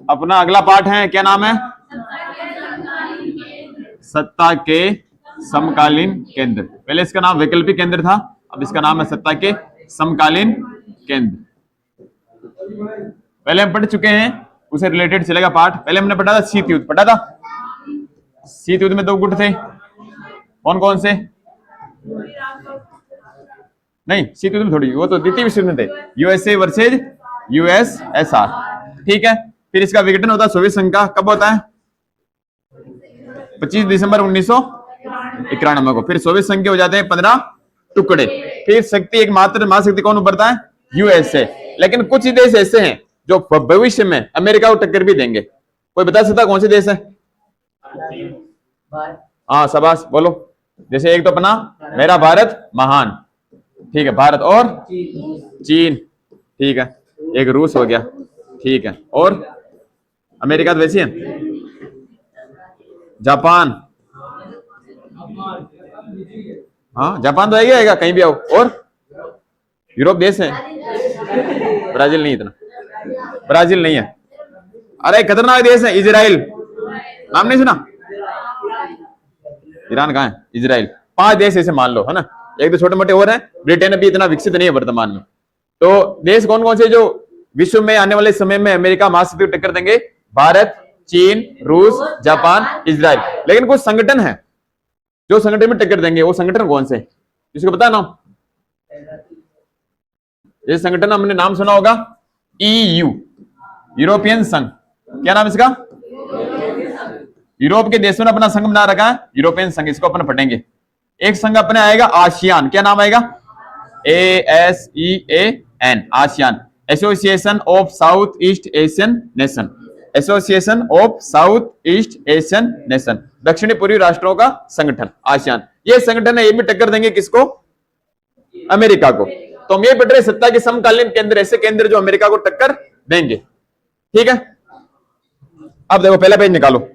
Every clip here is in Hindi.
अपना अगला पाठ है, क्या नाम है? सत्ता के समकालीन केंद्र। पहले इसका नाम वैकल्पिक केंद्र था, अब इसका नाम है सत्ता के समकालीन केंद्र। पहले हम पढ़ चुके हैं, उसे रिलेटेड चलेगा पाठ। पहले हमने पढ़ा था शीत युद्ध, पढ़ा था। शीत युद्ध में दो गुट थे, कौन कौन से? नहीं, शीत युद्ध में थोड़ी, वो तो द्वितीय विश्व युद्ध में थे, यूएसए वर्सेज यूएसएसआर। ठीक है, फिर इसका विघटन होता है सोवियत संघ का, कब होता है? 25 दिसंबर 1991 को। फिर सोवियत संघ के हो जाते हैं 15 टुकड़े। फिर शक्ति एकमात्र महाशक्ति कौन उभरता है? यूएसए। लेकिन कुछ ही देश ऐसे हैं जो भविष्य में अमेरिका को टक्कर भी देंगे। कोई बता सकता कौन से देश है? हाँ शाबाश, बोलो। जैसे एक तो अपना मेरा भारत महान, ठीक है, भारत, और चीन, ठीक है, एक रूस हो गया, ठीक है, और अमेरिका तो वैसी है, जापान, हाँ जापान तो आएगा कहीं भी आओ, और यूरोप देश है, ब्राजील नहीं, इतना ब्राजील नहीं है। अरे खतरनाक देश है इजराइल, नाम नहीं सुना? ईरान कहाँ है? इजराइल। 5 देश ऐसे मान लो, है ना, एक तो छोटे मोटे और हैं। ब्रिटेन अभी इतना विकसित नहीं है वर्तमान में। तो देश कौन कौन से जो विश्व में आने वाले समय में अमेरिका महाशक्ति को टक्कर देंगे? भारत, चीन, रूस, जापान, इजराइल। लेकिन कुछ संगठन है जो संगठन में टक्कर देंगे, वो संगठन कौन से? किसको पता नाम? ये संगठन हमने नाम सुना होगा, EU, यूरोपियन संघ। क्या नाम इसका? यूरोप के देशों ने अपना संघ बना रखा है, यूरोपियन संघ। इसको अपन पढ़ेंगे। एक संघ अपने आएगा आसियान। क्या नाम आएगा? ASEAN, ASEAN, association of south east Asian nation, association of south east Asian nation, दक्षिणी पूर्वी राष्ट्रों का संगठन, आसियान। ये संगठन है, ये भी टक्कर देंगे किसको? अमेरिका को। तो हम ये पढ़ रहे सत्ता के समकालीन केंद्र, ऐसे केंद्र जो अमेरिका को टक्कर देंगे। ठीक है, अब देखो पहला पेज निकालो।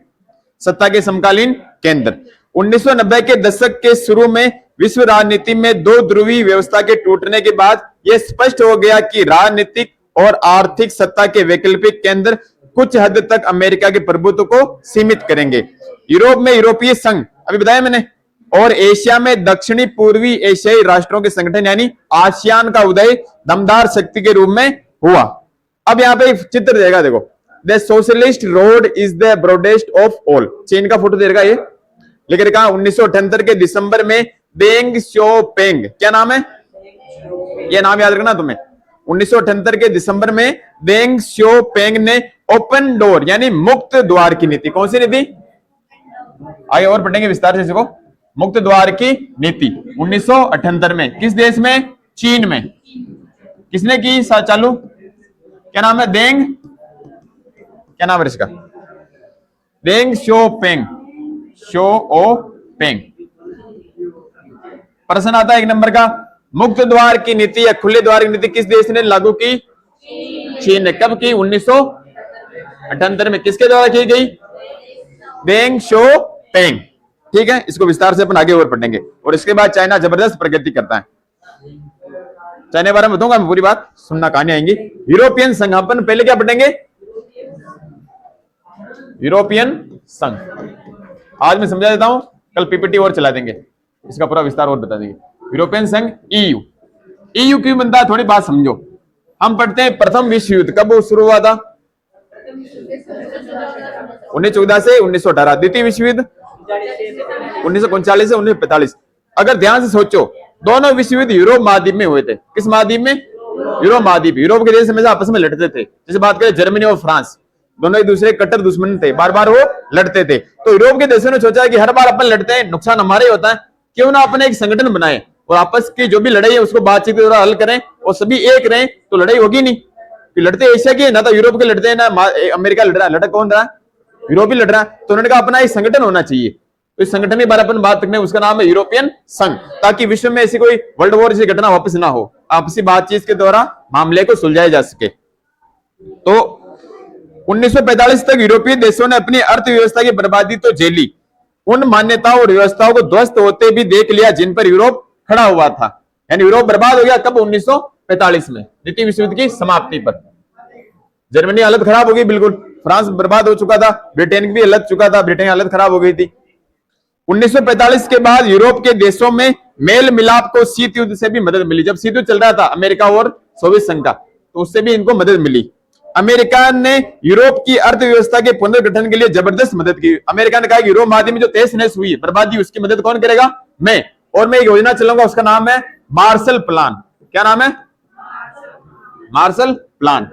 सत्ता के समकालीन केंद्र। 1990 के दशक के शुरू में विश्व राजनीति में 2 ध्रुवीय व्यवस्था के टूटने के बाद यह स्पष्ट हो गया कि राजनीतिक और आर्थिक सत्ता के वैकल्पिक केंद्र कुछ हद तक अमेरिका के प्रभुत्व को सीमित करेंगे। यूरोप में यूरोपीय संघ, अभी बताया मैंने, और एशिया में दक्षिणी पूर्वी एशियाई राष्ट्रों के संगठन यानी आसियान का उदय दमदार शक्ति के रूप में हुआ। अब यहाँ पे एक चित्र देगा, देखो, the socialist road is the broadest of all. चीन का फोटो देगा, ये लिख रखा 1978 के दिसंबर में डेंग श्योपेंग। क्या नाम है? ये नाम याद रखना तुम्हें। 1978 के दिसंबर में डेंग श्योपेंग ने ओपन डोर यानी मुक्त द्वार की नीति, कौन सी नीति? आगे और पढ़ेंगे विस्तार से इसको। मुक्त द्वार की नीति 1978 में किस देश में? चीन में। किसने की चालू? क्या नाम है? डेंग, क्या नाम है इसका? डेंग श्योपेंग, श्योपेंग। प्रश्न आता है 1 नंबर का, मुक्त द्वार की नीति या खुले द्वार की नीति किस देश ने लागू की? चीन ने। कब की? 1978 में। किसके द्वारा की गई? डेंग श्योपेंग। ठीक है, इसको विस्तार से अपन आगे और पढ़ेंगे। और इसके बाद चाइना जबरदस्त प्रगति करता है। चाइना के बारे में बताऊंगा मैं, पूरी बात सुनना, कहानी आएंगी। यूरोपियन संघ, अपन पहले क्या पढ़ेंगे? यूरोपियन संघ। आज मैं समझा देता हूं, कल पीपीटी और चला देंगे, इसका पूरा विस्तार और बता देंगे। यूरोपियन संघ, EU। EU क्यों बनता है, थोड़ी बात समझो। हम पढ़ते हैं प्रथम विश्व युद्ध कब शुरू हुआ था? 1914 से 1918। द्वितीय विश्व युद्ध 1939 से 1945। अगर ध्यान से सोचो, दोनों विश्व युद्ध यूरोप महाद्वीप में हुए थे। किस महाद्वीप में? यूरोप महाद्वीप। यूरोप के देश हमेशा आपस में लड़ते थे। जैसे बात करें जर्मनी और फ्रांस, दोनों एक दूसरे कट्टर दुश्मन थे, बार बार वो लड़ते थे। तो यूरोप के देशों ने सोचा कि हर बार अपन लड़ते हैं, नुकसान हमारे होता है, क्यों ना अपने एक संगठन बनाए और आपस की जो भी लड़ाई है उसको बातचीत के द्वारा हल करें और सभी एक रहें, तो लड़ाई होगी नहीं। लड़ते एशिया के, ना तो यूरोप के लड़ते हैं, ना अमेरिका लड़ रहा है। लड़क कौन रहा है? यूरोप ही लड़ रहा है। तो उन्होंने कहा अपना एक संगठन होना चाहिए। तो इस संगठन के बारे में अपन बात करने, उसका नाम है यूरोपियन संघ, ताकि विश्व में ऐसी कोई वर्ल्ड वॉर जैसी घटना वापस ना हो, आपसी बातचीत के द्वारा मामले को सुलझाया जा सके। तो 1945 तक यूरोपीय देशों ने अपनी अर्थव्यवस्था की बर्बादी तो झेली, उन मान्यताओं और व्यवस्थाओं को ध्वस्त होते भी देख लिया जिन पर यूरोप खड़ा हुआ था। यानी यूरोप बर्बाद हो गया कब? 1945 में, द्वितीय विश्व युद्ध की समाप्ति पर। जर्मनी हालत खराब हो गई बिल्कुल। फ्रांस बर्बाद हो चुका था, ब्रिटेन की भी हालत चुका था, ब्रिटेन की हालत खराब हो गई थी। 1945 के बाद यूरोप के देशों में मेल मिलाप को शीत युद्ध से भी मदद मिली। जब शीत युद्ध चल रहा था अमेरिका और सोवियत संघ का, तो उससे भी इनको मदद मिली। अमेरिका ने यूरोप की अर्थव्यवस्था के पुनर्गठन के लिए जबरदस्त मदद की। अमेरिका ने कहा कि यूरोप महाद्वीप में जो तहस नहस हुई है, बर्बादी, उसकी मदद कौन करेगा? मैं। और मैं एक योजना चलाऊंगा, उसका नाम है मार्शल प्लान। क्या नाम है? Marshall plan.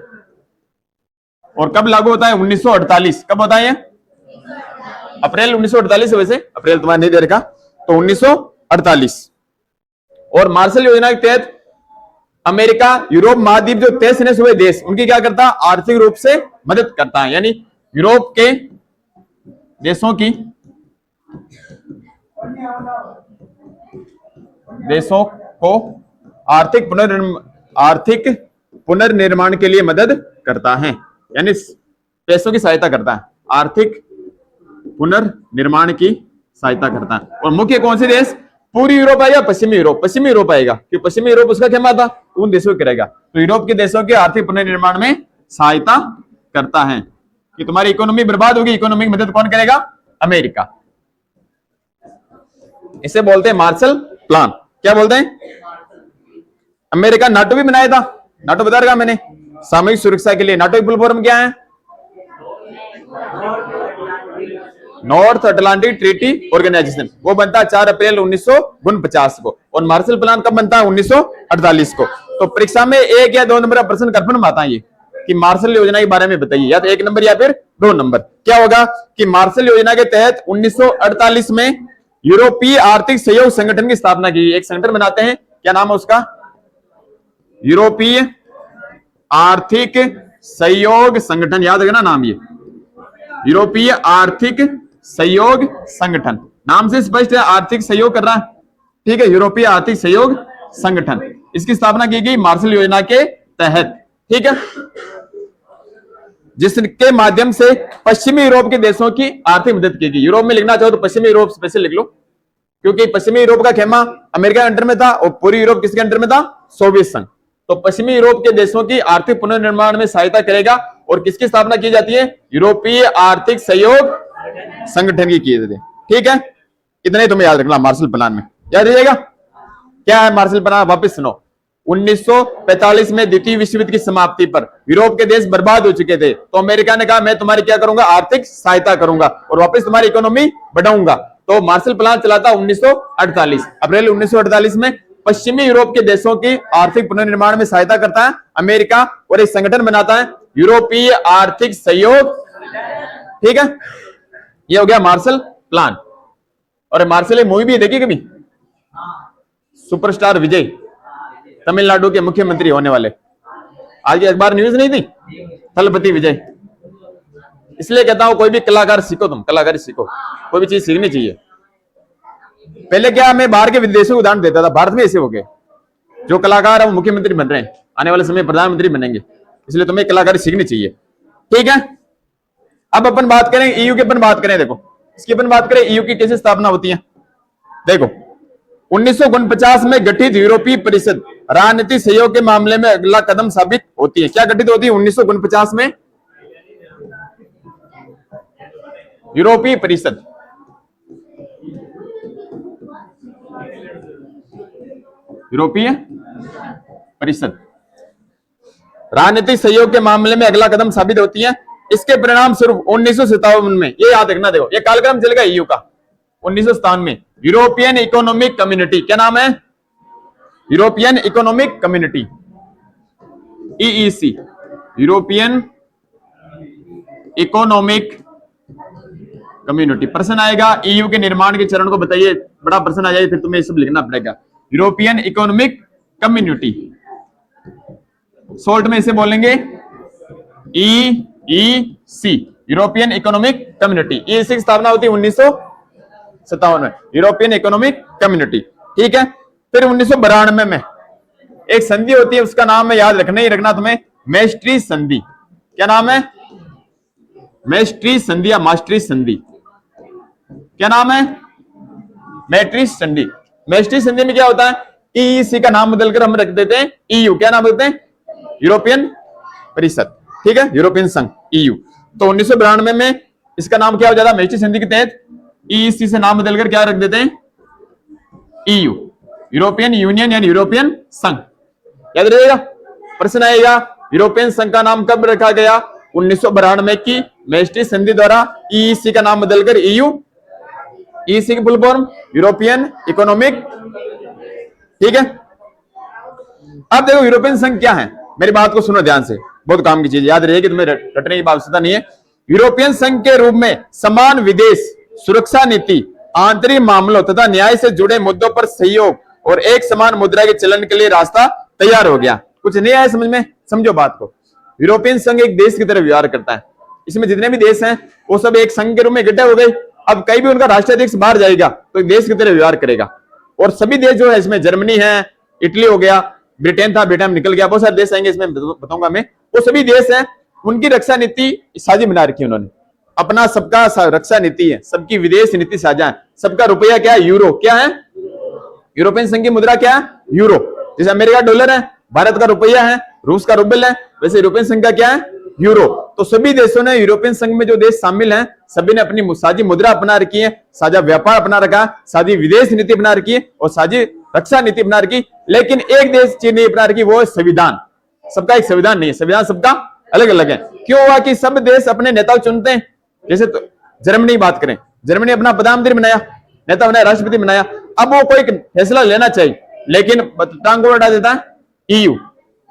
और कब लागू होता है? 1948। कब होता है ये? अप्रैल 1948 है। वैसे अप्रैल तुम्हारा नहीं दे रखा, तो 1948। और मार्शल योजना के तहत अमेरिका यूरोप महाद्वीप जो तहस नहस हुए देश, उनकी क्या करता है? आर्थिक रूप से मदद करता है। यानी यूरोप के देशों को आर्थिक पुनर्निर्माण के लिए मदद करता है, यानी पैसों की सहायता करता है, आर्थिक पुनर्निर्माण की सहायता करता है। और मुख्य कौन से देश? पूरी यूरोप आएगा, पश्चिमी यूरोप? पश्चिमी यूरोप आएगा, क्योंकि पश्चिमी यूरोप उसका खेमा था, उन देशों को करेगा। तो यूरोप के देशों के आर्थिक पुनर्निर्माण में सहायता करता है कि तुम्हारी इकोनॉमी बर्बाद होगी, इकोनॉमी की मदद कौन करेगा? अमेरिका। इसे बोलते हैं मार्शल प्लान। क्या बोलते हैं? अमेरिका नाटो भी बनाया था। नाटो बता रहा मैंने, सामूहिक सुरक्षा के लिए। नाटो की फुल फॉर्म क्या है? North Atlantic Treaty Organization. वो बनता है 4 अप्रैल 1949 को। और मार्शल प्लान कब बनता है? 1948 को। तो परीक्षा में 1 या 2 नंबर का प्रश्न कन्फर्म आता है ये कि मार्शल योजना के बारे में बताइए, या तो 1 नंबर या फिर 2 नंबर। क्या होगा कि मार्शल योजना के तहत 1948 में यूरोपीय आर्थिक सहयोग संगठन की स्थापना की। एक संगठन बनाते हैं, क्या नाम है उसका? यूरोपीय आर्थिक सहयोग संगठन। याद रखना नाम, ये यूरोपीय आर्थिक सहयोग संगठन। नाम से स्पष्ट है, आर्थिक सहयोग कर रहा है। ठीक है, यूरोपीय आर्थिक सहयोग संगठन, इसकी स्थापना की गई मार्शल योजना के तहत। ठीक है, जिसके माध्यम से पश्चिमी यूरोप के देशों की आर्थिक मदद की गई। यूरोप में लिखना चाहो तो पश्चिमी यूरोप स्पेशल लिख लो, क्योंकि पश्चिमी यूरोप का खेमा अमेरिका के अंडर में था और पूरी यूरोप किसके अंडर में था? सोवियत संघ। तो पश्चिमी यूरोप के देशों की आर्थिक पुनर्निर्माण में सहायता करेगा। और किसकी स्थापना की जाती है? यूरोपीय आर्थिक सहयोग संगठन की जाती है। ठीक है, इतना ही तुम्हें याद रखना मार्शल प्लान में। याद रहिएगा क्या है मार्शल प्लान? वापस सुनो। 1945 में द्वितीय विश्व युद्ध की समाप्ति पर यूरोप के देश बर्बाद हो चुके थे, तो अमेरिका ने कहा मैं तुम्हारी क्या करूंगा? आर्थिक सहायता करूंगा और वापस तुम्हारी इकोनॉमी बढ़ाऊंगा। तो मार्शल प्लान चला था 1948। अप्रैल 1948 में पश्चिमी यूरोप के देशों की आर्थिक पुनर्निर्माण में सहायता करता है अमेरिका, और एक संगठन बनाता है यूरोपीय आर्थिक सहयोग। ठीक है, ये हो गया मार्शल प्लान। और मार्शल एक मूवी भी देखी कभी? सुपरस्टार विजय, तमिलनाडु के मुख्यमंत्री होने वाले। आज की अखबार न्यूज नहीं थी? थलपति विजय। इसलिए कहता हूं कोई भी कलाकार सीखो, तुम कलाकारी सीखो, कोई भी चीज सीखनी चाहिए। पहले क्या, मैं बाहर के विदेशों को उदाहरण देता था, भारत में ऐसे हो गए जो कलाकार है वो मुख्यमंत्री बन रहे हैं, आने वाले समय प्रधानमंत्री बनेंगे। इसलिए तुम्हें कलाकारी सीखनी चाहिए। ठीक है, अब अपन बात करें ईयू की। अपन बात करें, देखो इसकी अपन बात करें ईयू की कैसे स्थापना होती है। देखो 1949 में गठित यूरोपीय परिषद राजनीतिक सहयोग के मामले में अगला कदम साबित होती है। क्या गठित होती है 1949 में? यूरोपीय परिषद। यूरोपीय परिषद राजनीतिक सहयोग के मामले में अगला कदम साबित होती है। इसके परिणाम स्वरूप 1957 में, ये याद रखना, देखो ये कालक्रम चलेगा ईयू का। 1957 में यूरोपियन इकोनॉमिक कम्युनिटी, क्या नाम है? European economic community, EEC, European economic community. प्रश्न आएगा ईयू के निर्माण के चरण को बताइए, बड़ा प्रश्न आ जाए, फिर तुम्हें सब लिखना पड़ेगा। यूरोपियन इकोनॉमिक कम्युनिटी, शॉर्ट में इसे बोलेंगे EEC, European economic community. EEC की स्थापना होती है 1957 में, यूरोपियन इकोनॉमिक कम्युनिटी। ठीक है, फिर 1992 में एक संधि होती है, उसका नाम है, याद रखना ही रखना तुम्हें, मैस्ट्री संधि। क्या नाम है? मैस्ट्री संधि या मास्ट्री संधि। क्या नाम है? मैस्ट्री संधि। मैस्ट्री संधि में क्या होता है? ईईसी का नाम बदलकर हम रख देते हैं ईयू। क्या नाम बोलते हैं? यूरोपियन परिषद। ठीक है, यूरोपियन संघ, ईयू। तो 1992 में इसका नाम क्या हो जाता है मैस्ट्रिक्ट संधि के तहत ईईसी से नाम बदलकर क्या रख देते हैं, ईयू, यूरोपियन यूनियन यानी यूरोपियन संघ। याद रहेगा, प्रश्न आएगा यूरोपियन संघ का नाम कब रखा गया, 1992 की मैस्ट्रिक्ट संधि द्वारा ईईसी का नाम बदलकर ईयू, ईईसी की फुल फॉर्म यूरोपियन इकोनॉमिक, ठीक है। अब देखो यूरोपियन संघ क्या है, मेरी बात को सुनो ध्यान से, बहुत काम की चीज याद रहेगी, तुम्हें रटने की आवश्यकता नहीं है। यूरोपियन संघ के रूप में समान विदेश सुरक्षा नीति, आंतरिक मामलों तथा न्याय से जुड़े मुद्दों पर सहयोग और एक समान मुद्रा के चलन के लिए रास्ता तैयार हो गया। कुछ नहीं आया समझ में, समझो बात को। यूरोपियन संघ एक देश की तरह व्यवहार करता है, इसमें जितने भी देश हैं वो सब एक संघ के रूप में इकट्ठे हो गए। अब कहीं भी उनका राष्ट्राध्यक्ष बाहर जाएगा तो एक देश की तरह व्यवहार करेगा, और सभी देश जो है इसमें जर्मनी है, इटली हो गया, ब्रिटेन था, ब्रिटेन निकल गया, बहुत सारे देश आएंगे इसमें बताऊंगा मैं, वो सभी देश हैं, उनकी रक्षा नीति साझी बना रखी है उन्होंने, अपना सबका रक्षा नीति है, सबकी विदेश नीति साझा है, सबका रुपया क्या है, यूरो, क्या है, यूरोपियन संघ की मुद्रा क्या है, यूरो। जैसे अमेरिका डॉलर है, भारत का रुपया है, रूस का रूबल है, वैसे यूरोपियन संघ का क्या है, यूरो। तो सभी देशों ने, यूरोपियन संघ में जो देश शामिल हैं, सभी ने अपनी साझी मुद्रा अपना रखी है, साझा व्यापार अपना रखा, साझी विदेश नीति अपना रखी है और साझी रक्षा नीति अपना रखी। लेकिन एक देश चीन ने अपना रखी, वो है संविधान। सबका एक संविधान नहीं है, संविधान सबका अलग अलग है। क्यों हुआ कि सब देश अपने नेता चुनते हैं। जैसे तो जर्मनी की बात करें, जर्मनी अपना प्रधानमंत्री बनाया, नेता बनाया, राष्ट्रपति बनाया। अब वो कोई फैसला लेना चाहिए, लेकिन टांग को हटा देता है ईयू।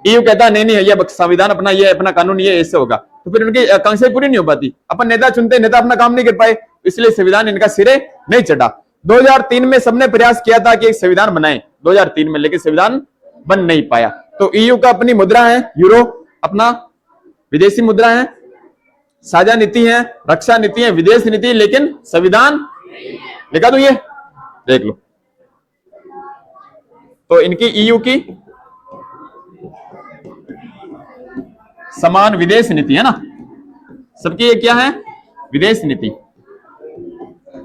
ईयू कहता है नहीं नहीं, ये संविधान अपना, ये अपना कानून, ये ऐसे होगा, तो फिर उनकी आकांक्षाएं पूरी नहीं हो पाती। अपन नेता चुनते, नेता अपना काम नहीं कर पाए, इसलिए संविधान इनका सिरे नहीं चढ़ा। 2003 में सबने प्रयास किया था कि एक संविधान बनाए 2003 में, लेकिन संविधान बन नहीं पाया। तो ईयू का अपनी मुद्रा है यूरो, अपना विदेशी मुद्रा है, साझा नीति है, रक्षा नीति है, विदेश नीति, लेकिन संविधान लिखा दूं, ये देख लो। तो इनकी ईयू की समान विदेश नीति है ना, सबकी ये क्या है, विदेश नीति।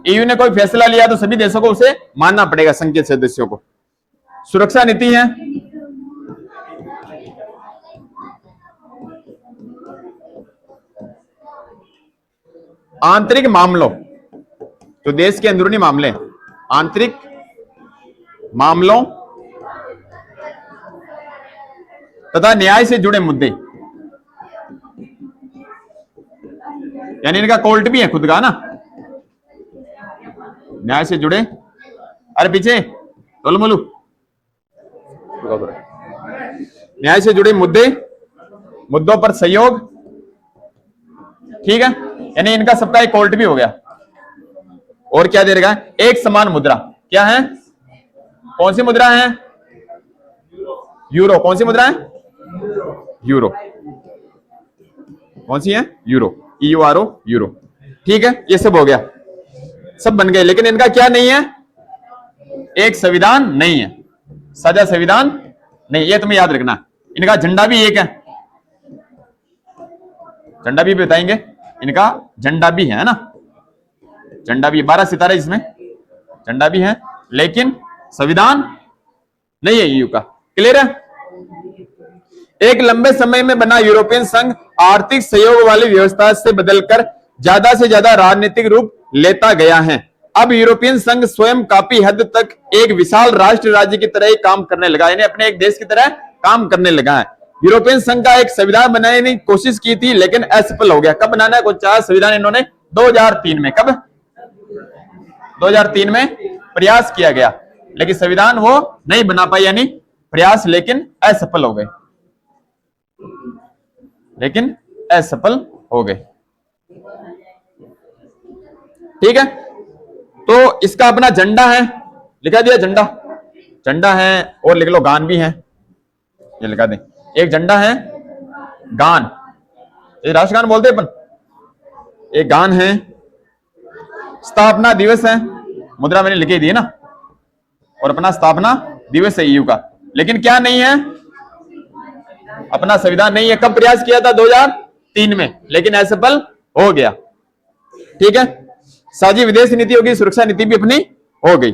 ईयू ने कोई फैसला लिया तो सभी देशों को उसे मानना पड़ेगा, संघ के सदस्यों को। सुरक्षा नीति है, आंतरिक मामलों, तो देश के अंदरूनी मामले, आंतरिक मामलों तथा न्याय से जुड़े मुद्दे, यानी इनका कोर्ट भी है खुद का ना, न्याय से जुड़े, अरे पीछे टोलमोलू, न्याय से जुड़े मुद्दे, मुद्दों पर सहयोग, ठीक है, यानी इनका सबका एक कोर्ट भी हो गया। और क्या दे रखा है, एक समान मुद्रा, क्या है, कौन सी मुद्रा है, यूरो। कौन सी मुद्रा है, यूरो। कौन सी है, यूरो, EURO, यूरो, ठीक है। ये सब हो गया, सब बन गए, लेकिन इनका क्या नहीं है, एक संविधान नहीं है, साझा संविधान नहीं, ये तुम्हें याद रखना। इनका झंडा भी एक है, झंडा भी बताएंगे, इनका झंडा भी है ना, झंडा भी 12 सितारे इसमें, झंडा भी है, लेकिन संविधान नहीं है ईयू का। क्लियर है। एक लंबे समय में बना यूरोपियन संघ आर्थिक सहयोग वाली व्यवस्था से बदलकर ज्यादा से ज्यादा राजनीतिक रूप लेता गया है। अब यूरोपियन संघ स्वयं काफी हद तक एक विशाल राष्ट्र राज्य की तरह ही काम करने लगा, यानी अपने एक देश की तरह काम करने लगा है। यूरोपियन संघ का एक संविधान बनाने की कोशिश की थी, लेकिन असफल हो गया। कब बनाना है कुछ चार संविधान इन्होंने, 2003 में। कब, 2003 में प्रयास किया गया, लेकिन संविधान वो नहीं बना पाई, यानी प्रयास लेकिन असफल हो गए, लेकिन असफल हो गए। ठीक है, तो इसका अपना झंडा है, लिखा दिया झंडा, झंडा है, और लिख लो गान भी है, ये लिखा दें। एक झंडा है, गान, ये राष्ट्रगान बोलते अपन, एक गान है, स्थापना दिवस है, मुद्रा मैंने लिखी दी है ना, और अपना स्थापना दिवस है ईयू का, लेकिन क्या नहीं है, अपना संविधान नहीं है। कब प्रयास किया था, 2003 में, लेकिन असफल हो गया। ठीक है, साझी विदेश नीति होगी, सुरक्षा नीति भी अपनी हो गई।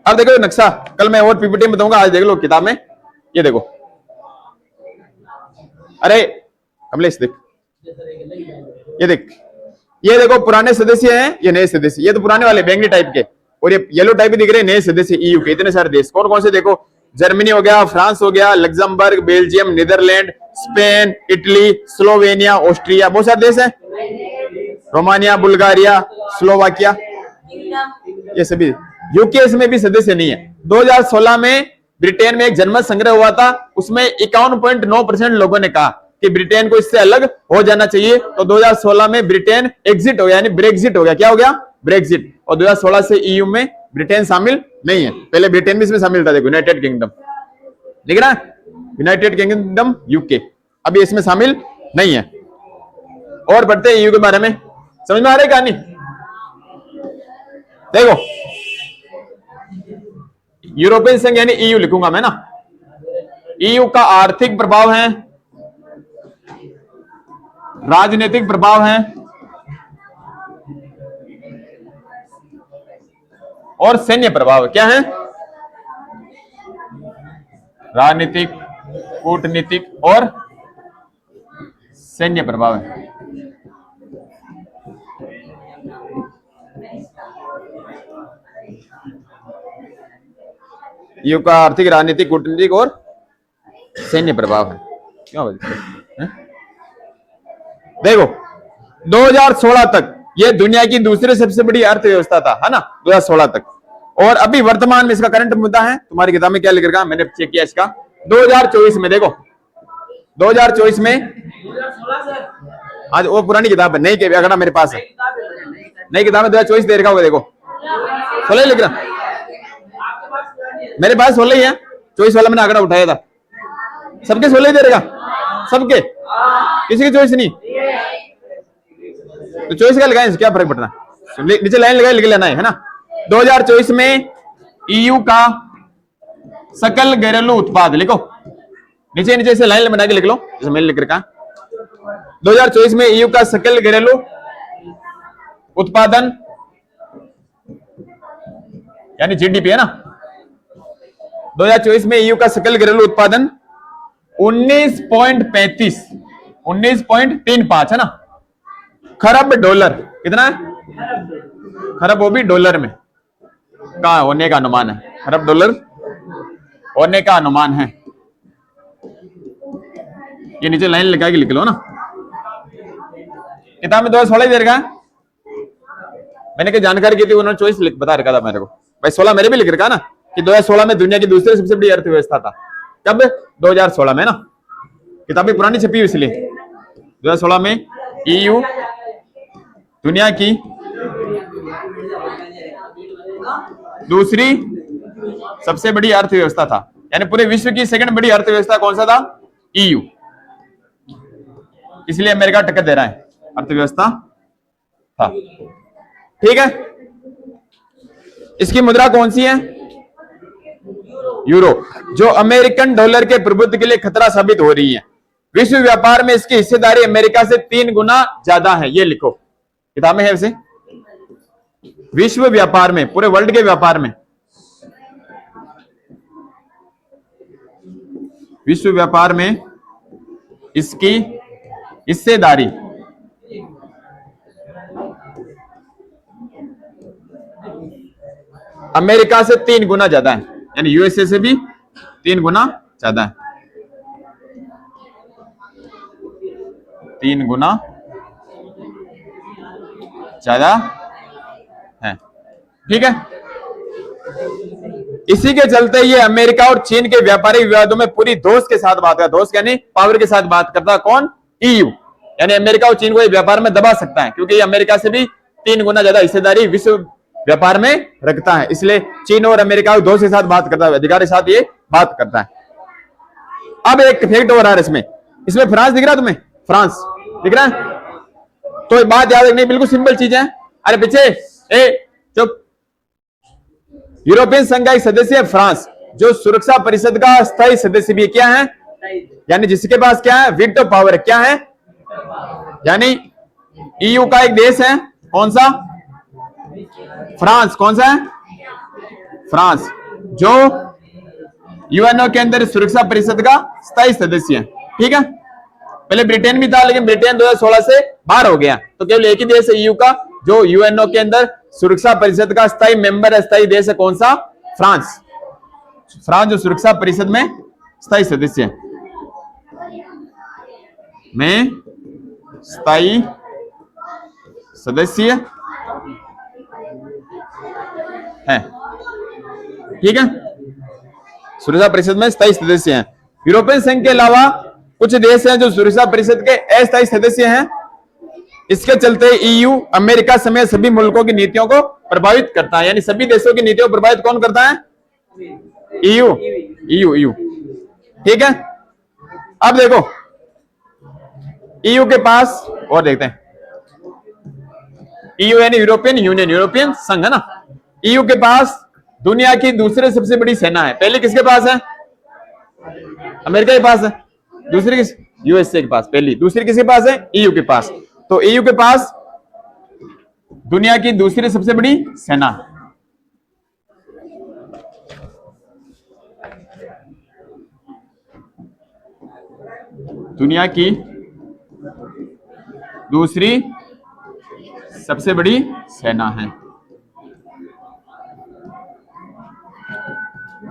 अब देखो नक्शा, कल मैं और पीपीटी में बताऊंगा, आज देख लो किताब में, ये देखो। अरे कमलेश देख, ये देख, ये देखो पुराने सदस्य हैं, ये नए सदस्य, ये तो पुराने वाले बैंगनी टाइप के, और ये येलो टाइप भी दिख रहे हैं नए सदस्य ईयू के। इतने सारे देश कौन कौन से देखो, जर्मनी हो गया, फ्रांस हो गया, Luxembourg, Belgium, Netherlands, Spain, Italy, Slovenia, Austria, बहुत सारे देश हैं, रोमानिया, बुल्गारिया, स्लोवाकिया, ये सभी। यूके इसमें भी सदस्य नहीं है। 2016 में ब्रिटेन में एक जनमत संग्रह हुआ था, उसमें 51.9% लोगों ने कहा कि ब्रिटेन को इससे अलग हो जाना चाहिए। तो 2016 में ब्रिटेन एग्जिट हो गया, यानी ब्रेक्जिट हो गया। क्या हो गया? ब्रेक्जिट। और 2016 से ईयू में ब्रिटेन शामिल नहीं है। पहले ब्रिटेन भी इसमें शामिल था, देखो यूनाइटेड किंगडम दिख रहा है, यूनाइटेड किंगडम यूके, अभी इसमें शामिल नहीं है। और बढ़ते हैं ईयू के बारे में, समझ में आ रहा है कहानी? देखो यूरोपियन संघ यानी ईयू लिखूंगा मैं ना। ईयू का आर्थिक प्रभाव है, राजनीतिक प्रभाव है और सैन्य प्रभाव। क्या है? राजनीतिक, कूटनीतिक और सैन्य प्रभाव है। ईयू का आर्थिक, राजनीतिक, कूटनीतिक और सैन्य प्रभाव है। क्या है? देखो 2016 तक ये दुनिया की दूसरी सबसे बड़ी अर्थव्यवस्था था, है ना, 2016 तक। और अभी वर्तमान में इसका करंट मुद्दा है, तुम्हारी किताब में क्या लिख रखा, मैंने चेक किया इसका, 2024 में देखो, 2024 में, आज वो पुरानी किताब है, नई के आंकड़ा मेरे पास है, नई किताब में 2024 दे रखा होगा, देखो 16 लिख रहा, मेरे पास 16 ही है, 24 वाला मैंने आंकड़ा उठाया था। सबके 16 दे रखा, सबके, किसी की चॉइस नहीं, तो चॉइस का लगाएं, क्या फर्क पड़ना, नीचे लाइन लगाए लिख लेना है ना। 2024 में ईयू का सकल घरेलू उत्पाद लिखो, नीचे नीचे से लाइन बना के लिख लो, जैसे मैंने लिख रखा। 2024 में ईयू का सकल घरेलू उत्पादन यानी जीडीपी है ना, 2024 में ईयू का सकल घरेलू उत्पादन 19.35 है ना खरब डॉलर। कितना है? खरब, वो भी डॉलर में कहा होने का अनुमान है, खरब डॉलर होने का अनुमान है। ये नीचे लाइन लगा के लिख लो ना, किताब में 2016 दे रखा है, मैंने क्या जानकारी की थी, उन्होंने चॉइस बता रखा था मेरे को, भाई 16 मेरे भी लिख रखा ना कि 2016 में दुनिया की दूसरी सबसे बड़ी अर्थव्यवस्था था। कब? 2016 में ना, किताबें पुरानी छपी हुई इसलिए। 2016 में ईयू दुनिया की दूसरी सबसे बड़ी अर्थव्यवस्था था, यानी पूरे विश्व की सेकंड बड़ी अर्थव्यवस्था कौन सा था? ईयू। इसलिए अमेरिका टक्कर दे रहा है, अर्थव्यवस्था था। ठीक है, इसकी मुद्रा कौन सी है? यूरो, जो अमेरिकन डॉलर के प्रभुत्व के लिए खतरा साबित हो रही है। विश्व व्यापार में इसकी हिस्सेदारी अमेरिका से 3 गुना ज्यादा है, ये लिखो, किताब में है वैसे। विश्व व्यापार में, पूरे वर्ल्ड के व्यापार में, विश्व व्यापार में इसकी हिस्सेदारी अमेरिका से 3 गुना ज्यादा है, यानी यूएसए से भी 3 गुना ज्यादा है, 3 गुना ज्यादा है। ठीक है, इसी के चलते ये अमेरिका और चीन के व्यापारिक विवादों में पूरी धौंस के साथ बात करता, धौंस यानी पावर के साथ बात करता है। कौन? ईयू, यानी अमेरिका और चीन को ये व्यापार में दबा सकता है, क्योंकि ये अमेरिका से भी 3 गुना ज्यादा हिस्सेदारी विश्व व्यापार में रखता है। इसलिए चीन और अमेरिका धौंस के साथ बात करता है, अधिकार के साथ ये बात करता है। अब एक फैक्ट हो रहा है इसमें फ्रांस दिख रहा है तुम्हें? फ्रांस दिख रहा है? तो बात याद रखनी, बिल्कुल सिंपल चीज है। अरे पीछे चुप। यूरोपियन संघ का एक सदस्य है फ्रांस, जो सुरक्षा परिषद का स्थायी सदस्य भी क्या है, यानी जिसके पास क्या है? Veto power. क्या है? यानी ईयू का एक देश है, कौन सा? फ्रांस। कौन सा है? फ्रांस, जो यूएनओ के अंदर सुरक्षा परिषद का स्थायी सदस्य है। ठीक है, पहले ब्रिटेन भी था, लेकिन ब्रिटेन 2016 से बाहर हो गया। तो केवल एक ही देश है ईयू का जो यूएनओ के अंदर सुरक्षा परिषद का स्थायी मेंबर है। स्थायी देश है कौन सा? फ्रांस। फ्रांस जो सुरक्षा परिषद में स्थायी सदस्य है, में स्थायी सदस्य है। ठीक है, सुरक्षा परिषद में स्थायी सदस्य हैं। यूरोपियन संघ के अलावा कुछ देश हैं जो सुरक्षा परिषद के अस्थायी सदस्य हैं। इसके चलते ईयू अमेरिका समेत सभी मुल्कों की नीतियों को प्रभावित करता है। यानी सभी देशों की नीतियों को प्रभावित कौन करता है? ईयू। ईयू। ठीक है, अब देखो ईयू के पास और देखते हैं। ईयू यानी यूरोपियन यूनियन, यूरोपियन संघ है ना। ईयू के पास दुनिया की दूसरी सबसे बड़ी सेना है। पहली किसके पास है? अमेरिका के पास है। दूसरी किस? यूएसए के पास पहली। दूसरी किसके पास है? ईयू के पास। तो ईयू के पास दुनिया की दूसरी सबसे बड़ी सेना है। दुनिया की दूसरी सबसे बड़ी सेना है।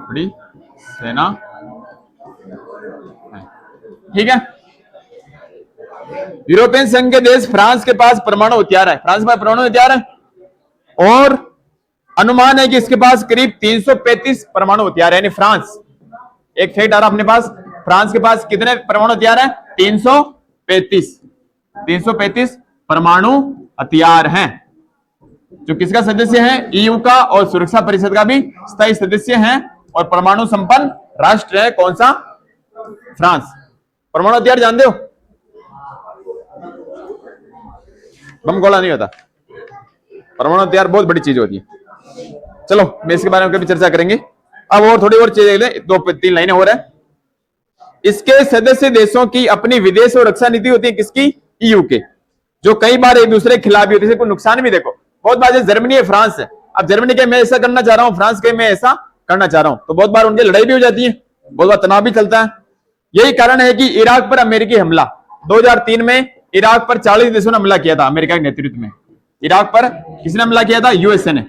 बड़ी सेना है। ठीक है, यूरोपियन संघ के देश फ्रांस के पास परमाणु हथियार है। फ्रांस के पास परमाणु हथियार है और अनुमान है कि इसके पास करीब 335 परमाणु हथियार है। यानी फ्रांस, एक फैक्ट आ रहा अपने पास, फ्रांस के पास कितने परमाणु हथियार है? 335 परमाणु हथियार हैं। जो किसका सदस्य है? ईयू का, और सुरक्षा परिषद का भी स्थायी सदस्य है, और परमाणु संपन्न राष्ट्र है। कौन सा? फ्रांस। परमाणु हथियार जानते हो? बम गोला नहीं होता, परमाणु हथियार बहुत बड़ी चीज होती है। चलो मैं इसके बारे में कभी चर्चा करेंगे। अब और थोड़ी और चीजें देख ले, 2-3 लाइनें और है। इसके सदस्य देशों की अपनी विदेश और रक्षा नीति होती है। किसकी? ईयू के, जो कई बार एक दूसरे के खिलाफ भी होती है। कोई नुकसान भी देखो, बहुत बार जर्मनी है, फ्रांस है। अब जर्मनी के मैं ऐसा करना चाह रहा हूं, फ्रांस के मैं ऐसा करना चाह रहा हूं, तो बहुत बार उनकी लड़ाई भी हो जाती है, बहुत बार तनाव भी चलता है। यही कारण है कि इराक पर अमेरिकी हमला 2003 में, इराक पर 40 देशों ने हमला किया था अमेरिका के नेतृत्व में। इराक पर किसने हमला किया था? यूएसए ने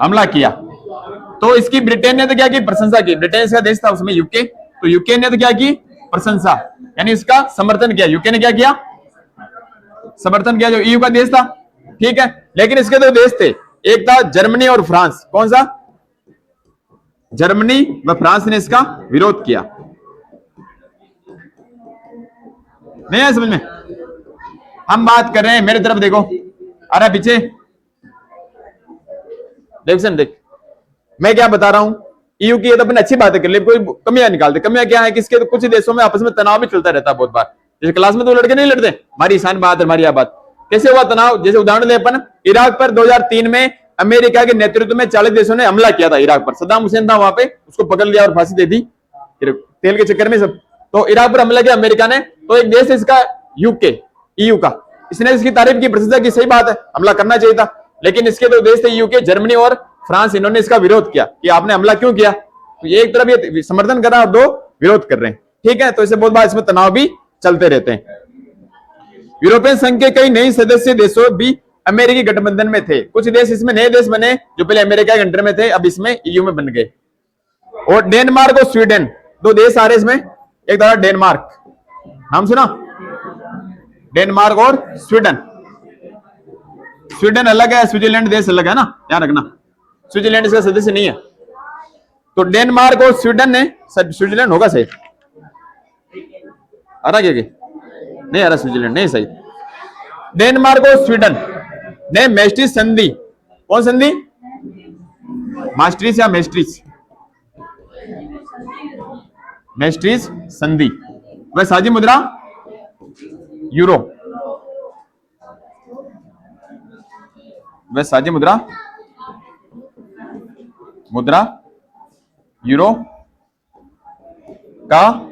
हमला किया। तो इसकी ब्रिटेन ने तो क्या की? प्रशंसा की। ब्रिटेन इसका देश था उसमें, यूके। तो यूके ने तो क्या की? प्रशंसा, यानी इसका समर्थन किया। यूके ने क्या किया? समर्थन किया, जो ईयू का देश था। ठीक है, लेकिन इसके दो देश थे, एक था जर्मनी और फ्रांस। कौन सा? जर्मनी व फ्रांस ने इसका विरोध किया। नहीं है समझ में? हम बात कर रहे हैं, मेरे तरफ देखो, अरे पीछे देख, मैं क्या बता रहा हूं। ईयू की ये तो अपनी अच्छी बात है कर ले, कोई कमियां निकालते। कमियां क्या है? किसके तो कुछ देशों में आपस में तनाव भी चलता रहता है बहुत बार। जैसे क्लास में तो लड़के नहीं लड़ते, हमारी ईशान बात है, हमारी बात। कैसे हुआ तनाव? जैसे उदाहरण ले अपन, इराक पर 2003 में अमेरिका के नेतृत्व में 40 देशों ने हमला किया था इराक पर। सद्दाम हुसैन था वहां पे, उसको पकड़ लिया और फांसी दे दी तेल के चक्कर में सब। तो इराक पर हमला किया अमेरिका ने। तो एक देश इसका यूके, ईयू का, इसने इसकी तारीफ की, प्रशंसा की। सही बात है, हमला करना चाहिए था। लेकिन इसके दो देश थे यूके, जर्मनी और फ्रांस, इन्होंने इसका विरोध किया कि आपने हमला क्यों किया। तो ये एक तरफ ये समर्थन कर रहा है और दो विरोध कर रहे हैं। ठीक है, तो इसे बहुत बार इसमें तनाव भी चलते रहते हैं। यूरोपियन संघ के कई नए सदस्य देशों भी अमेरिकी गठबंधन में थे। कुछ देश इसमें नए देश बने जो पहले अमेरिका के अंडर में थे, अब इसमें ईयू में बन गए। और डेनमार्क और स्वीडन, दो देश आ रहे इसमें। एक तरह डेनमार्क, नाम सुना? डेनमार्क और स्वीडन। स्वीडन अलग है, स्विट्जरलैंड देश अलग है ना, ध्यान रखना। स्विट्जरलैंड इसका सदस्य नहीं है। तो डेनमार्क और स्वीडन ने, स्विट्जरलैंड होगा सही, आ रहा क्या? नहीं आ रहा, स्विट्जरलैंड नहीं सही। डेनमार्क और स्वीडन ने मैस्ट्रिच संधि, कौन संधि? मास्ट्रिच या मैस्ट्रिच? मैस्ट्रिच संधि। वह साझी मुद्रा यूरो, वह साझी मुद्रा यूरो का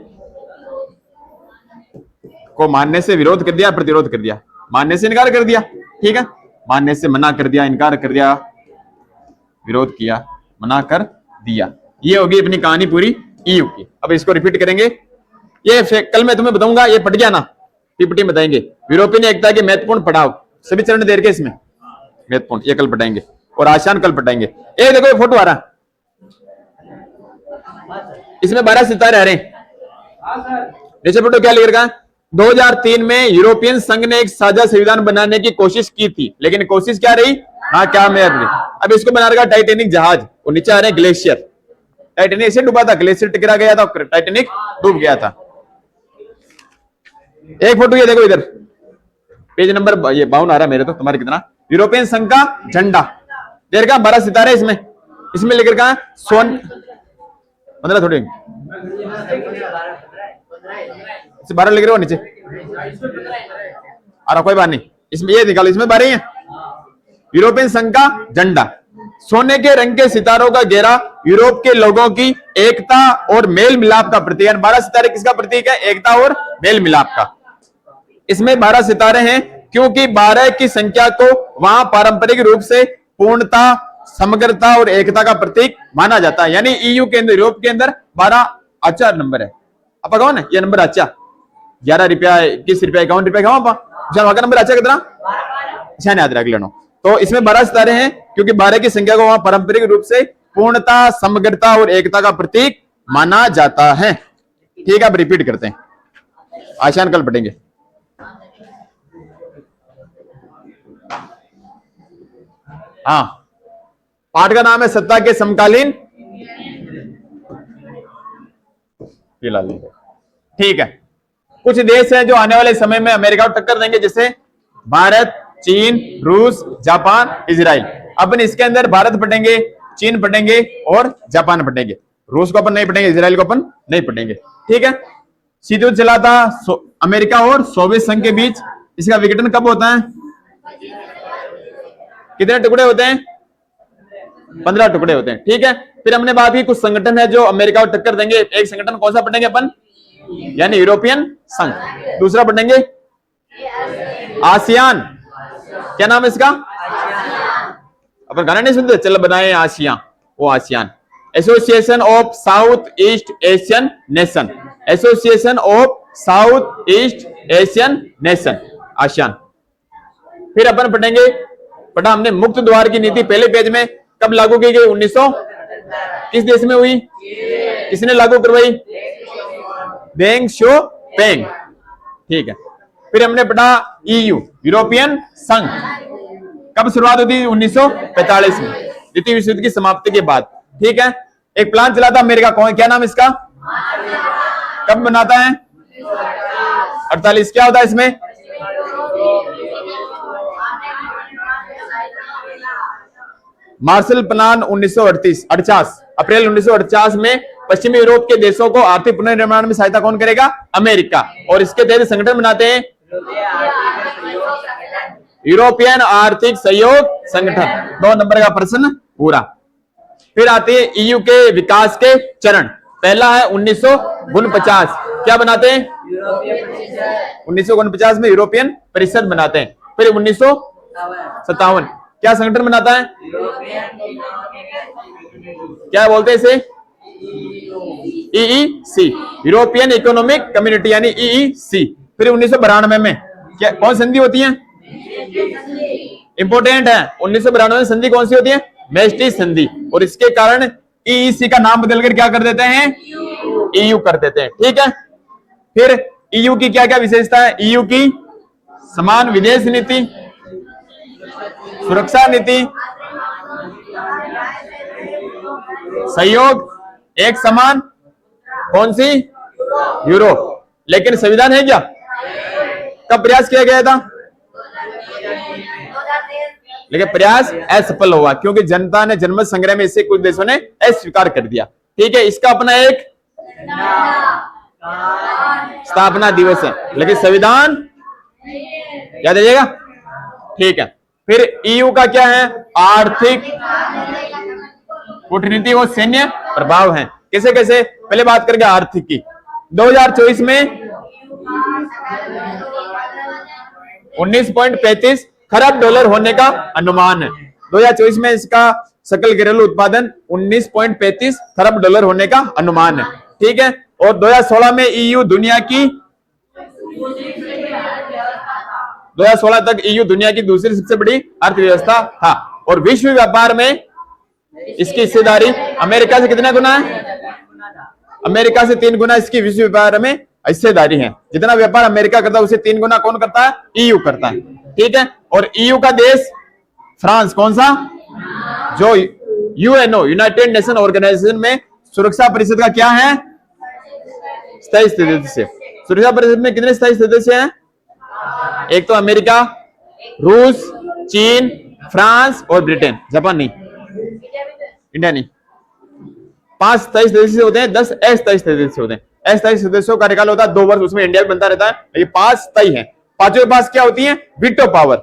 को मानने से विरोध कर दिया, प्रतिरोध कर दिया। मानने से इनकार कर दिया, ठीक है, मानने से मना कर दिया, इनकार कर दिया, विरोध किया, मना कर दिया। ये होगी अपनी कहानी पूरी ईयू की। अब इसको रिपीट करेंगे। कल मैं तुम्हें बताऊंगा, ये पढ़ गया ना, पीपीटी में बताएंगे यूरोपियन एकता के महत्वपूर्ण पड़ाव, सभी चरण दे रखे इसमें महत्वपूर्ण, ये कल पढ़ाएंगे और आसान कल पढ़ाएंगे। ये देखो ये फोटो आ रहा, इसमें 12 सितारे आ रहे हैं। नीचे फोटो क्या लिख रखा है, 2003 में यूरोपियन संघ ने एक साझा संविधान बनाने की कोशिश की थी, लेकिन कोशिश क्या रही, हाँ क्या में अब इसको बना रखा टाइटेनिक जहाज, और नीचे आ रहे ग्लेशियर, टाइटेनिक ऐसे डूबा था, ग्लेशियर टकरा गया था, टाइटेनिक डूब गया था। एक फोटो ये देखो इधर, पेज नंबर ये 52 आ रहा है मेरे, तो तुम्हारे कितना, यूरोपियन संघ का झंडा देर का 12 सितारे इसमें, इसमें लिख रखा है सोन 15 थोड़ी 12 लिख रहे हो नीचे, अरे कोई बात नहीं, इसमें ये निकालो, इसमें 12 है। यूरोपियन संघ का झंडा, सोने के रंग के सितारों का घेरा यूरोप के लोगों की एकता और मेल मिलाप का प्रतीक है। 12 सितारे किसका प्रतीक है, एकता और मेल मिलाप का। इसमें 12 सितारे हैं क्योंकि 12 की संख्या को वहां पारंपरिक रूप से पूर्णता, समग्रता और एकता का प्रतीक माना जाता है। यानी ईयू के अंदर, यूरोप के अंदर 12 अच्छा नंबर है, आप कहो ना ये नंबर अच्छा, 11 रुपया, 21 रुपया, 51 रुपया खाओ आप, नंबर अच्छा कितना अच्छा याद रख लेना। तो इसमें 12 सितारे हैं क्योंकि 12 की संख्या को वहां पारंपरिक रूप से पूर्णता, समग्रता और एकता का प्रतीक माना जाता है। ठीक है, अब रिपीट करते हैं, आसान कल पढ़ेंगे। हाँ, पाठ का नाम है सत्ता के समकालीन, ठीक है। कुछ देश हैं जो आने वाले समय में अमेरिका को टक्कर देंगे, जैसे भारत, चीन, रूस, जापान, इजराइल। अपन इसके अंदर भारत पढ़ेंगे, चीन पढ़ेंगे और जापान पढ़ेंगे। रूस को अपन नहीं पढ़ेंगे, इजराइल को अपन नहीं पढ़ेंगे। ठीक है, शीत युद्ध चला था अमेरिका और सोवियत संघ के बीच, इसका विघटन कब होता है, कितने टुकड़े होते हैं, 15 टुकड़े होते हैं। ठीक है, फिर हमने बात की कुछ संगठन है जो अमेरिका को टक्कर देंगे। एक संगठन कौन सा पढ़ेंगे अपन, यानी यूरोपियन संघ। दूसरा पढ़ेंगे आसियान, क्या नाम है इसका, अपन गाना नहीं सुनते, चल बनाए आसियान, वो ASEAN. Association of south east Asian nation, association of south east Asian nation, ASEAN. फिर अपन पढ़ेंगे, पढ़ा हमने मुक्त द्वार की नीति पहले पेज में, कब लागू की गई, 1900 किस देश में हुई, किसने लागू करवाई, डेंग शोपेंग। ठीक है, फिर हमने पढ़ा ईयू, यूरोपियन संघ, कब शुरुआत होती है, 1945 में, द्वितीय विश्व युद्ध की समाप्ति के बाद। ठीक है, एक प्लान चला था अमेरिका, कौन, क्या नाम इसका, कब बनाता है, 48, क्या होता है इसमें, मार्शल प्लान 1948 अप्रैल 1948 में पश्चिमी यूरोप के देशों को आर्थिक पुनर्निर्माण में सहायता कौन करेगा, अमेरिका। और इसके तहत संगठन बनाते हैं यूरोपियन आर्थिक सहयोग संगठन। 2 नंबर का प्रश्न पूरा। फिर आते हैं ईयू के विकास के चरण। पहला है 1949, क्या बनाते हैं, 1949 में यूरोपियन परिषद बनाते हैं। फिर 1957 क्या संगठन बनाता है, क्या बोलते हैं इसे, ईईसी, यूरोपियन इकोनॉमिक कम्युनिटी, यानी ईईसी। फिर 1992 में क्या, कौन संधि होती है, इंपोर्टेंट है, 1992 में संधि कौन सी होती है, मैस्ट्रिक्ट संधि। और इसके कारण ईईसी का नाम बदलकर क्या कर देते हैं, ईयू कर देते हैं। ठीक है, फिर ईयू की क्या क्या विशेषता है, ईयू की समान विदेश नीति, सुरक्षा नीति, सहयोग, एक समान, कौन सी, यूरोप। लेकिन संविधान है क्या, कब प्रयास किया गया था, लेकिन प्रयास असफल हुआ क्योंकि जनता ने जनमत संग्रह में इसे कुछ देशों ने अस्वीकार कर दिया। ठीक है, इसका अपना एक स्थापना दिवस है, लेकिन संविधान याद रखिएगा। ठीक है, फिर ईयू का क्या है, आर्थिक, कूटनीति और सैन्य प्रभाव है। कैसे कैसे, पहले बात करेंगे आर्थिक की। 2024 में 19.35 खरब डॉलर होने का अनुमान है। 2024 में इसका सकल घरेलू उत्पादन 19.35 खरब डॉलर होने का अनुमान है। ठीक है, और 2016 में ईयू दुनिया की 2016 तक ईयू दुनिया की दूसरी सबसे बड़ी अर्थव्यवस्था था। और विश्व व्यापार में इसकी हिस्सेदारी अमेरिका से कितना गुना है? अमेरिका से 3 गुना इसकी विश्व व्यापार में हिस्सेदारी है। जितना व्यापार अमेरिका करता है उसे 3 गुना कौन करता है? ईयू करता है। ठीक है। और ईयू का देश फ्रांस, कौन सा? जो यूएनओ, यूनाइटेड नेशन ऑर्गेनाइजेशन में सुरक्षा परिषद का क्या है? स्थायी सदस्य। सुरक्षा परिषद में कितने स्थायी सदस्य हैं? एक तो अमेरिका, रूस, चीन, फ्रांस और ब्रिटेन। जापान नहीं, इंडिया नहीं। 5 स्थायी सदस्य होते हैं, 10 अस्थायी सदस्य होते हैं। अस्थायी सदस्यों का कार्यकाल होता है 2 वर्ष, उसमें इंडिया भी बनता रहता है। ये 5 स्थायी है। पांचों के पास क्या होती है? Veto power.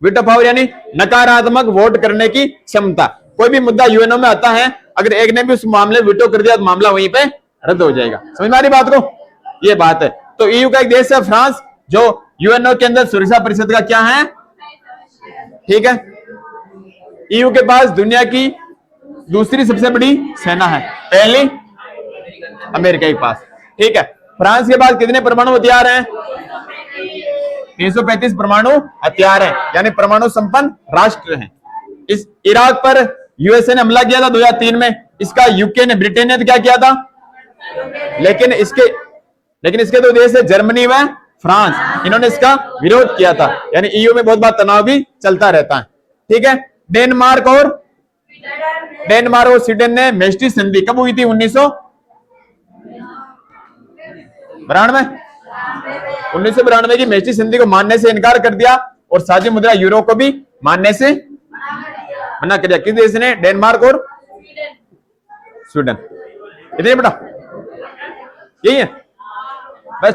वीटो पावर यानी नकारात्मक वोट करने की क्षमता। कोई भी मुद्दा यूएनओ में आता है, अगर एक ने भी उस मामले में वीटो कर दिया तो मामला वहीं पे रद्द हो जाएगा। समझ में आ रही बात को? ये बात है। तो ईयू का एक देश है फ्रांस, जो यूएनओ के अंदर सुरक्षा परिषद का क्या है? ठीक है। ईयू के पास दुनिया की दूसरी सबसे बड़ी सेना है, पहली अमेरिका के पास। ठीक है। फ्रांस के पास कितने परमाणु हथियार हैं? 335 परमाणु हथियार हैं, यानी परमाणु संपन्न राष्ट्र हैं। इस इराक पर यूएसए ने हमला किया था 2003 में। इसका यूके ने, ब्रिटेन ने क्या किया था? लेकिन इसके 2 देश है, जर्मनी व फ्रांस, इन्होंने इसका विरोध किया था। यानी ईयू में बहुत बार तनाव भी चलता रहता है। ठीक है। डेनमार्क और स्वीडन ने मेस्ट्रिक्ट संधि कब हुई थी? 1992 की मेस्ट्रिक्ट संधि को मानने से इनकार कर दिया और साझी मुद्रा यूरो को भी मानने से मना कर दिया। किस देश ने? डेनमार्क और स्वीडन। इतने बेटा, यही है बस।